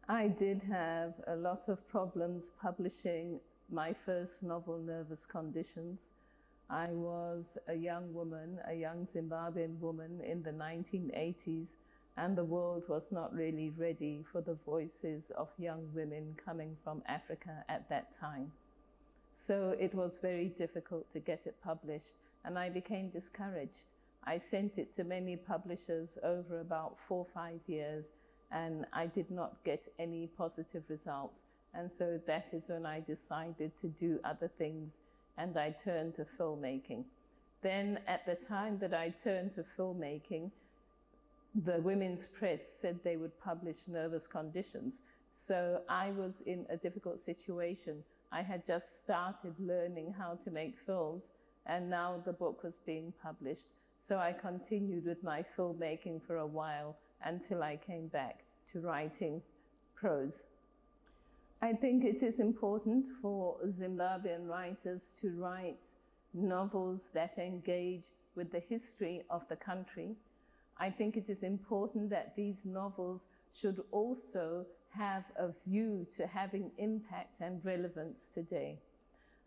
I did have a lot of problems publishing my first novel, Nervous Conditions. I was a young woman, a young Zimbabwean woman in the 1980s, and the world was not really ready for the voices of young women coming from Africa at that time. So it was very difficult to get it published, and I became discouraged. I sent it to many publishers over about 4 or 5 years, and I did not get any positive results. And so that is when I decided to do other things, and I turned to filmmaking. Then at the time that I turned to filmmaking, the women's press said they would publish Nervous Conditions. So I was in a difficult situation. I had just started learning how to make films, and now the book was being published. So I continued with my filmmaking for a while until I came back to writing prose. I think it is important for Zimbabwean writers to write novels that engage with the history of the country. I think it is important that these novels should also have a view to having impact and relevance today.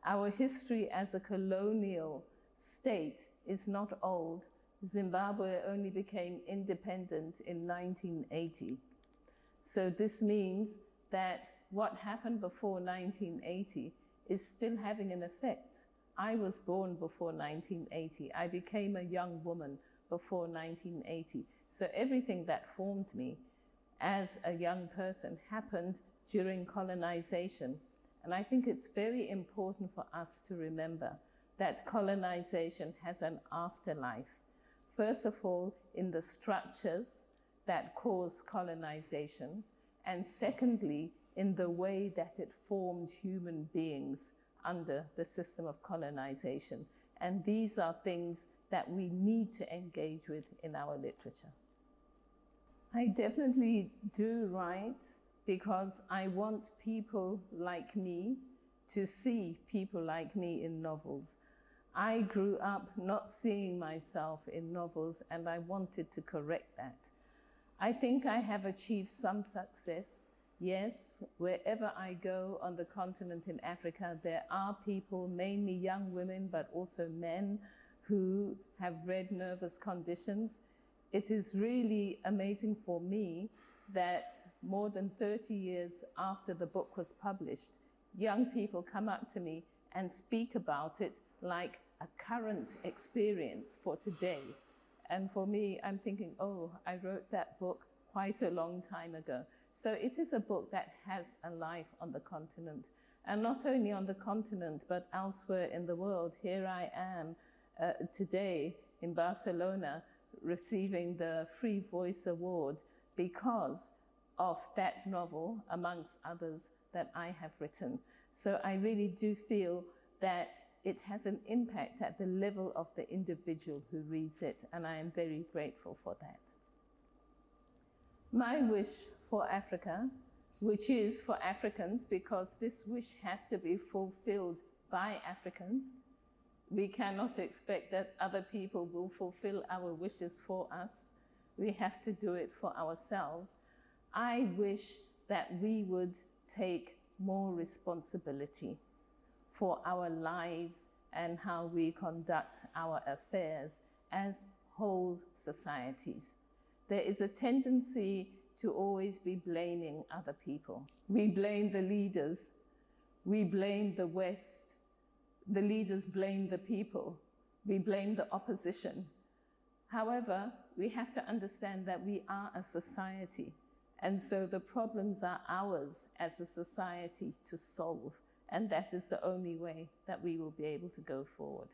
Our history as a colonial state is not old. Zimbabwe only became independent in 1980. So this means that what happened before 1980 is still having an effect. I was born before 1980. I became a young woman before 1980. So everything that formed me as a young person happened during colonization. And I think it's very important for us to remember that colonization has an afterlife. First of all, in the structures that cause colonization, and secondly, in the way that it formed human beings under the system of colonization. And these are things that we need to engage with in our literature. I definitely do write because I want people like me to see people like me in novels. I grew up not seeing myself in novels, and I wanted to correct that. I think I have achieved some success. Yes, wherever I go on the continent in Africa, there are people, mainly young women, but also men, who have read Nervous Conditions. It is really amazing for me that more than 30 years after the book was published, young people come up to me and speak about it like a current experience for today. And for me, I'm thinking, oh, I wrote that book quite a long time ago. So it is a book that has a life on the continent. And not only on the continent, but elsewhere in the world. Here I am today in Barcelona receiving the Free Voice Award because of that novel, amongst others, that I have written. So I really do feel that it has an impact at the level of the individual who reads it, and I am very grateful for that. My wish for Africa, which is for Africans, because this wish has to be fulfilled by Africans. We cannot expect that other people will fulfill our wishes for us. We have to do it for ourselves. I wish that we would take more responsibility for our lives and how we conduct our affairs as whole societies. There is a tendency to always be blaming other people. We blame the leaders. We blame the West. The leaders blame the people. We blame the opposition. However, we have to understand that we are a society, and so the problems are ours as a society to solve. And that is the only way that we will be able to go forward.